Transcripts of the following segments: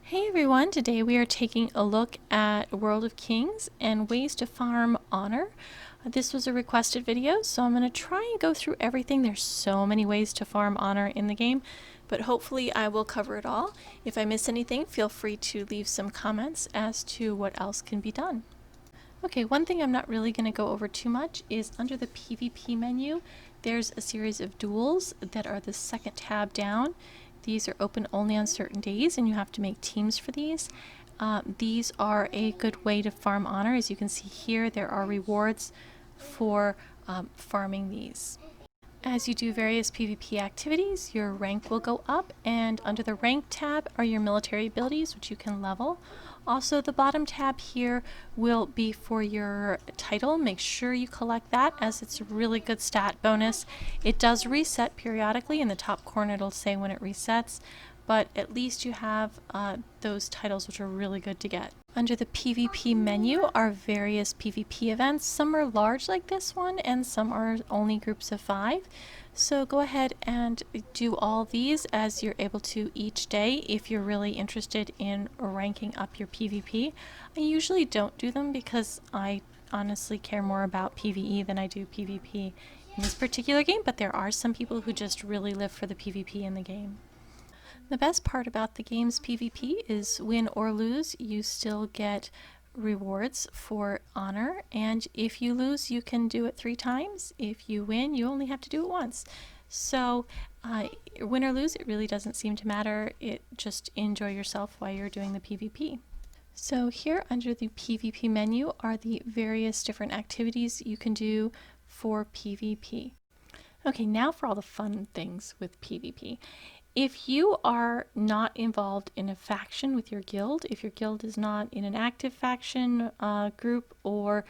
Hey everyone, today we are taking a look at World of Kings and ways to farm honor. This was a requested video, so I'm going to try and go through everything. There's so many ways to farm honor in the game, but hopefully I will cover it all. If I miss anything, feel free to leave some comments as to what else can be done. Okay, one thing I'm not really going to go over too much is under the PvP menu, there's a series of duels that are the second tab down. These are open only on certain days and you have to make teams for these. These are a good way to farm honor. As you can see here, there are rewards for farming these. As you do various PvP activities, your rank will go up, and under the rank tab are your military abilities, which you can level. Also, the bottom tab here will be for your title. Make sure you collect that, as it's a really good stat bonus. It does reset periodically. In the top corner it'll say when it resets, but at least you have those titles, which are really good to get. Under the PvP menu are various PvP events. Some are large like this one, and some are only groups of 5. So go ahead and do all these as you're able to each day if you're really interested in ranking up your PvP. I usually don't do them because I honestly care more about PvE than I do PvP in this particular game, but there are some people who just really live for the PvP in the game. The best part about the game's PvP is win or lose, you still get rewards for honor, and if you lose, you can do it 3 times. If you win, you only have to do it once. So win or lose, it really doesn't seem to matter. Just enjoy yourself while you're doing the PvP. So here under the PvP menu are the various different activities you can do for PvP. Okay, now for all the fun things with PvP. If you are not involved in a faction with your guild, if your guild is not in an active faction group, or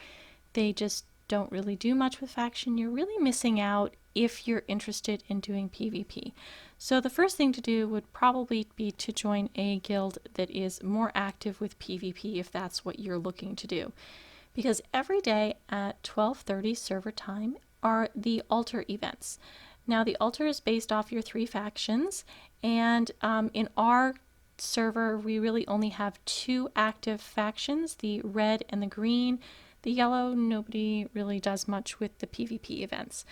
they just don't really do much with faction, you're really missing out if you're interested in doing PvP. So the first thing to do would probably be to join a guild that is more active with PvP if that's what you're looking to do. Because every day at 12:30 server time are the altar events. Now the altar is based off your 3 factions, and in our server we really only have 2 active factions, the red and the green. The yellow, nobody really does much with the PvP events.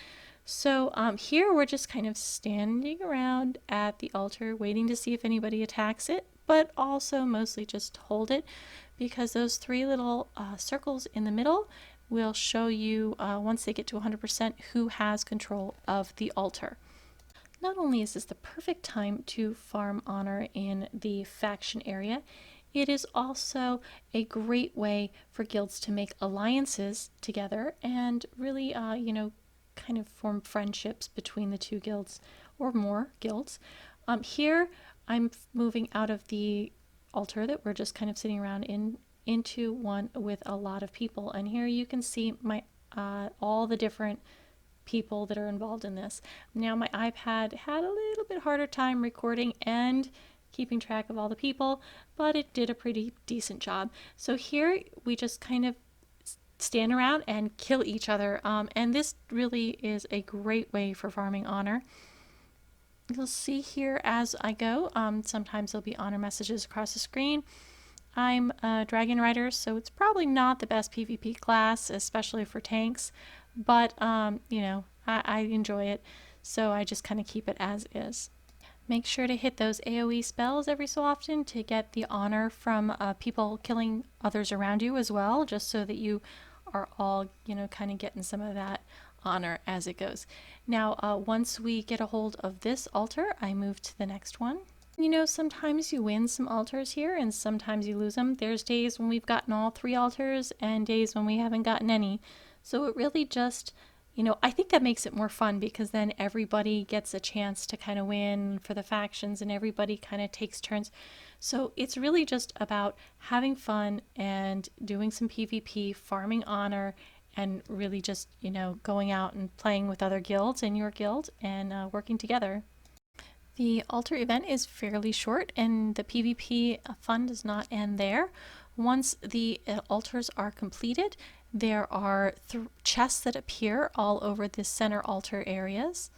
So here we're just kind of standing around at the altar waiting to see if anybody attacks it, but also mostly just hold it, because those 3 little circles in the middle will show you once they get to 100% who has control of the altar. Not only is this the perfect time to farm honor in the faction area, it is also a great way for guilds to make alliances together and really, kind of form friendships between the 2 guilds or more guilds. Here I'm moving out of the altar that we're just kind of sitting around into one with a lot of people, and here you can see my all the different people that are involved in this. Now my iPad had a little bit harder time recording and keeping track of all the people, but it did a pretty decent job. So here we just kind of stand around and kill each other, and this really is a great way for farming honor. You'll see here as I go, sometimes there'll be honor messages across the screen. I'm a dragon rider, so it's probably not the best PvP class, especially for tanks, but I enjoy it, so I just kind of keep it as is. Make sure to hit those AoE spells every so often to get the honor from people killing others around you as well, just so that you are all, kind of getting some of that honor as it goes. Now, once we get a hold of this altar, I move to the next one. Sometimes you win some altars here and sometimes you lose them. There's days when we've gotten all 3 altars and days when we haven't gotten any. So it really just, I think that makes it more fun, because then everybody gets a chance to kind of win for the factions and everybody kind of takes turns. So it's really just about having fun and doing some PvP, farming honor, and really just, going out and playing with other guilds and your guild and working together. The altar event is fairly short, and the PvP fun does not end there. Once the altars are completed, there are chests that appear all over the center altar areas.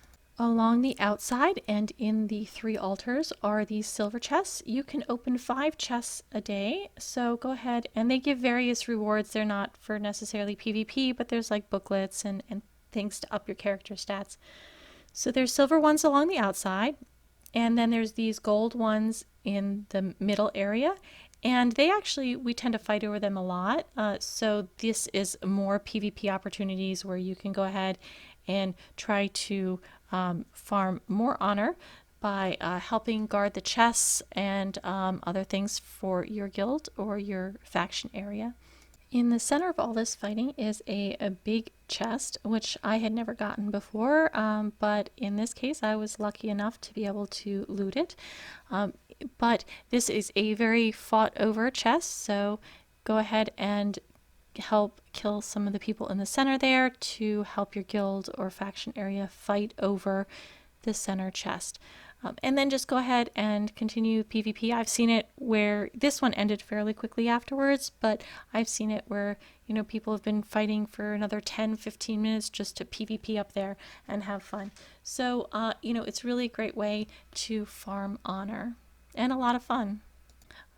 Along the outside and in the 3 altars are these silver chests. You can open 5 chests a day, so go ahead, and they give various rewards. They're not for necessarily PvP, but there's like booklets and things to up your character stats. So there's silver ones along the outside, and then there's these gold ones in the middle area. And they actually, we tend to fight over them a lot. So this is more PvP opportunities where you can go ahead and try to farm more honor by helping guard the chests and other things for your guild or your faction area. In the center of all this fighting is a big chest, which I had never gotten before, but in this case I was lucky enough to be able to loot it. But this is a very fought over chest, so go ahead and help kill some of the people in the center there to help your guild or faction area fight over the center chest. And then just go ahead and continue PvP. I've seen it where this one ended fairly quickly afterwards, but I've seen it where, you know, people have been fighting for another 10-15 minutes just to PvP up there and have fun. So, you know, it's really a great way to farm honor and a lot of fun.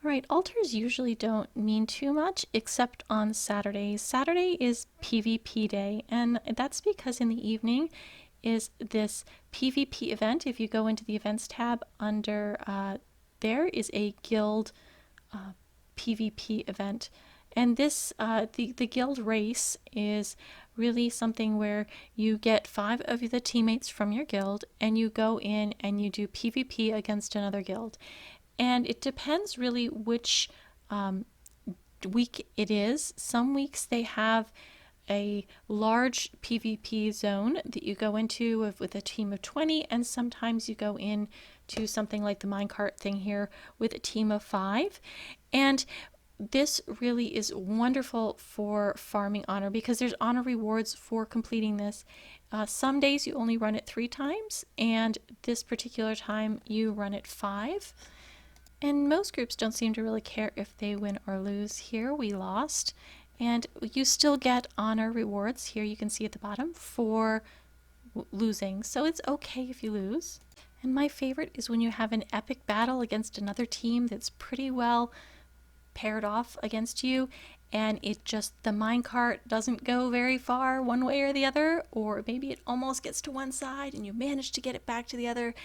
All right, altars usually don't mean too much except on Saturdays. Saturday is PvP day, and that's because in the evening is this PvP event. If you go into the events tab under there is a guild PvP event. And this, the guild race is really something where you get 5 of the teammates from your guild and you go in and you do PvP against another guild. And it depends really which week it is. Some weeks they have a large PvP zone that you go into with a team of 20, and sometimes you go in to something like the minecart thing here with a team of 5. And this really is wonderful for farming honor because there's honor rewards for completing this. Some days you only run it 3 times, and this particular time you run it 5. And most groups don't seem to really care if they win or lose. Here we lost, and you still get honor rewards. Here you can see at the bottom for losing, so it's okay if you lose. And my favorite is when you have an epic battle against another team that's pretty well paired off against you, and it just, the minecart doesn't go very far one way or the other, or maybe it almost gets to one side and you manage to get it back to the other,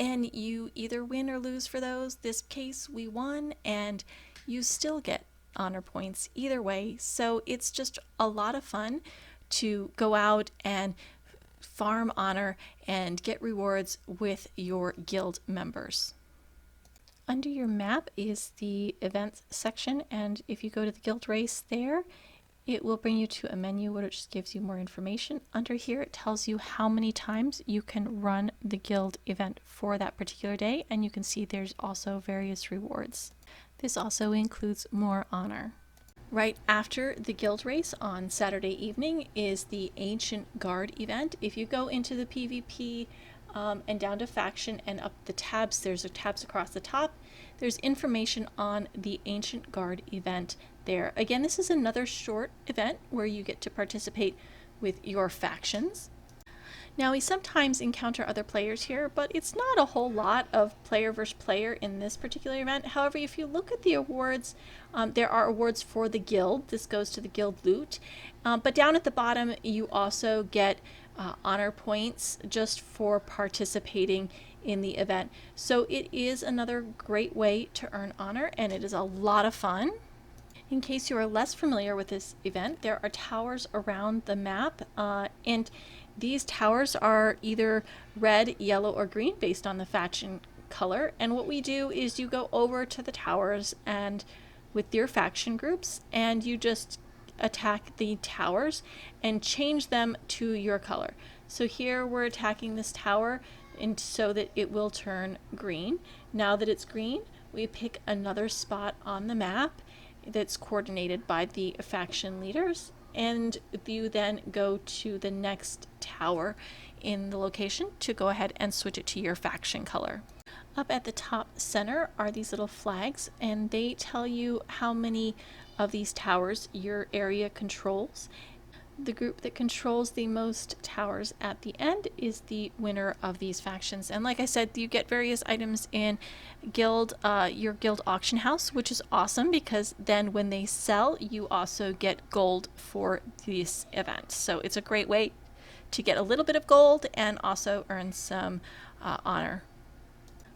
and you either win or lose for those. This case we won, and you still get honor points either way. So it's just a lot of fun to go out and farm honor and get rewards with your guild members. Under your map is the events section, and if you go to the guild race there, it will bring you to a menu which gives you more information. Under here it tells you how many times you can run the guild event for that particular day, and you can see there's also various rewards. This also includes more honor. Right after the guild race on Saturday evening is the Ancient Guard event. If you go into the PvP and down to faction and up the tabs, there's tabs across the top, there's information on the Ancient Guard event there. Again, this is another short event where you get to participate with your factions. Now, we sometimes encounter other players here, but it's not a whole lot of player versus player in this particular event. However, if you look at the awards, there are awards for the guild. This goes to the guild loot. But down at the bottom, you also get honor points just for participating in the event. So it is another great way to earn honor, and it is a lot of fun. In case you are less familiar with this event, there are towers around the map, and these towers are either red, yellow, or green based on the faction color. And what we do is you go over to the towers and with your faction groups, and you just attack the towers and change them to your color. So here we're attacking this tower and so that it will turn green. Now that it's green, we pick another spot on the map that's coordinated by the faction leaders, and you then go to the next tower in the location to go ahead and switch it to your faction color. Up at the top center are these little flags, and they tell you how many of these towers your area controls. The group that controls the most towers at the end is the winner of these factions. And like I said, you get various items in your guild auction house, which is awesome because then when they sell, you also get gold for this event. So it's a great way to get a little bit of gold and also earn some honor.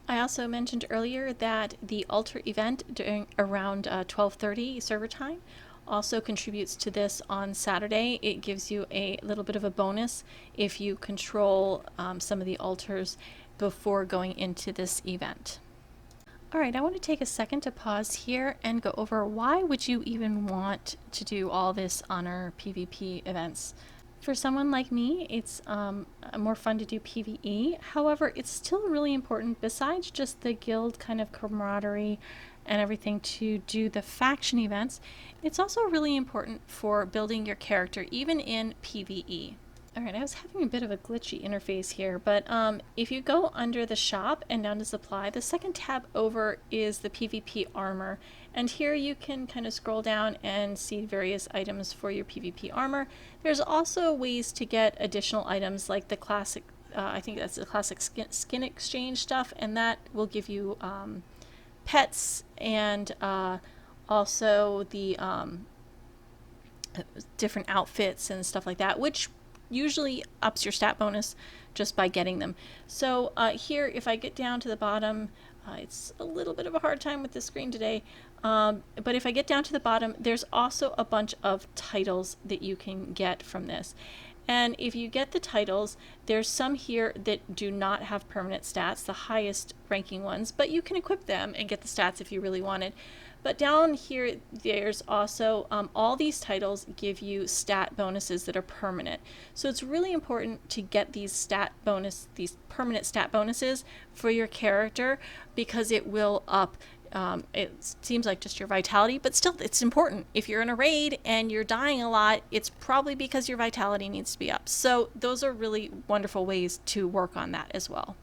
I also mentioned earlier that the altar event during around 12:30 server time also contributes to this on Saturday. It gives you a little bit of a bonus if you control some of the altars before going into this event. All right, I want to take a second to pause here and go over why would you even want to do all this honor PvP events. For someone like me, it's more fun to do PvE. However, it's still really important, besides just the guild kind of camaraderie and everything, to do the faction events. It's also really important for building your character, even in PvE. Alright, I was having a bit of a glitchy interface here, but if you go under the shop and down to supply, the second tab over is the PvP armor. And here you can kind of scroll down and see various items for your PvP armor. There's also ways to get additional items like the classic, I think that's the classic skin exchange stuff, and that will give you pets and also the different outfits and stuff like that, which usually ups your stat bonus just by getting them. So here, if I get down to the bottom, it's a little bit of a hard time with the screen today, but if I get down to the bottom, there's also a bunch of titles that you can get from this. And if you get the titles, there's some here that do not have permanent stats, the highest ranking ones, but you can equip them and get the stats if you really wanted. But down here, there's also all these titles give you stat bonuses that are permanent. So it's really important to get these permanent stat bonuses for your character, because it will up. It seems like just your vitality, but still it's important. If you're in a raid and you're dying a lot, it's probably because your vitality needs to be up. So those are really wonderful ways to work on that as well.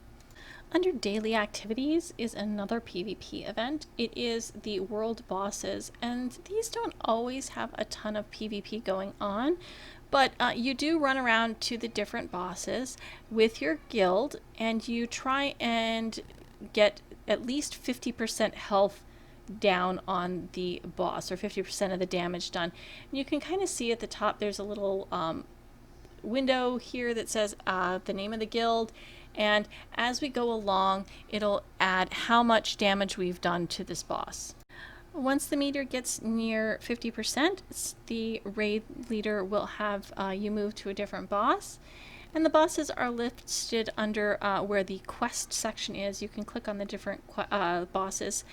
Under daily activities is another PvP event. It is the world bosses, and these don't always have a ton of PvP going on, but you do run around to the different bosses with your guild, and you try and get at least 50% health down on the boss, or 50% of the damage done. And you can kind of see at the top there's a little window here that says the name of the guild, and as we go along, it'll add how much damage we've done to this boss. Once the meter gets near 50%, the raid leader will have you move to a different boss. And the bosses are listed under where the quest section is. You can click on the different bosses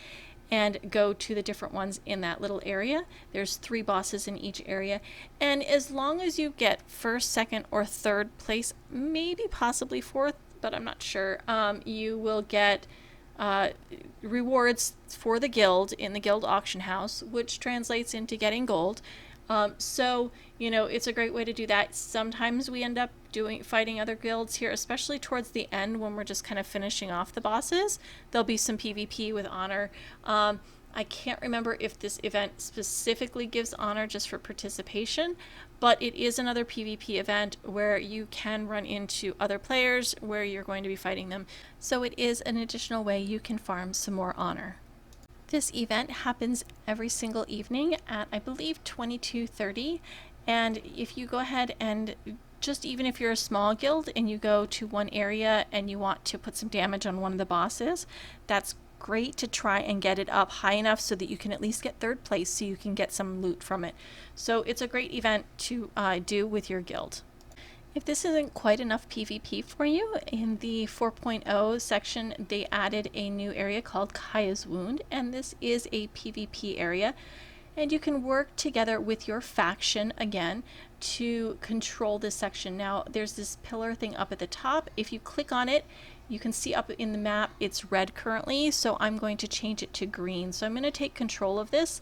and go to the different ones in that little area. There's 3 bosses in each area. And as long as you get first, second, or third place, maybe possibly fourth, but I'm not sure, you will get rewards for the guild in the guild auction house, which translates into getting gold. So, you know, it's a great way to do that. Sometimes we end up fighting other guilds here, especially towards the end when we're just kind of finishing off the bosses. There'll be some PvP with honor. I can't remember if this event specifically gives honor just for participation, but it is another PvP event where you can run into other players where you're going to be fighting them. So it is an additional way you can farm some more honor. This event happens every single evening at, I believe, 22:30. And if you go ahead and just, even if you're a small guild and you go to one area and you want to put some damage on one of the bosses, that's great to try and get it up high enough so that you can at least get third place, so you can get some loot from it. So it's a great event to do with your guild. If this isn't quite enough PvP for you, in the 4.0 section they added a new area called Kaya's Wound, and this is a PvP area, and you can work together with your faction again to control this section. Now there's this pillar thing up at the top. If you click on it, you can see up in the map it's red currently, so I'm going to change it to green. So I'm going to take control of this,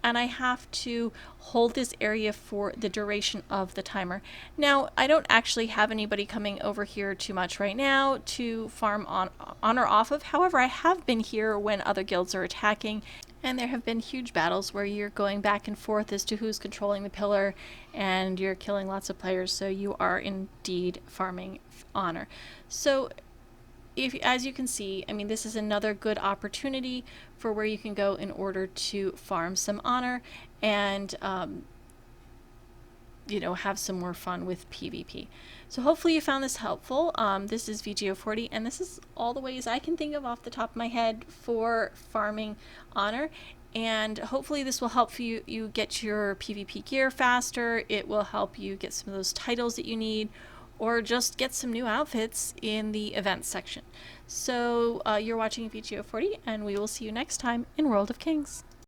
and I have to hold this area for the duration of the timer. Now, I don't actually have anybody coming over here too much right now to farm honor off of. However, I have been here when other guilds are attacking, and there have been huge battles where you're going back and forth as to who's controlling the pillar, and you're killing lots of players, so you are indeed farming honor. So as you can see, I mean, this is another good opportunity for where you can go in order to farm some honor and you know, have some more fun with PvP. So hopefully you found this helpful. This is VGO40, and this is all the ways I can think of off the top of my head for farming honor. And hopefully this will help you get your PvP gear faster. It will help you get some of those titles that you need, or just get some new outfits in the events section. So you're watching VGO40, and we will see you next time in World of Kings.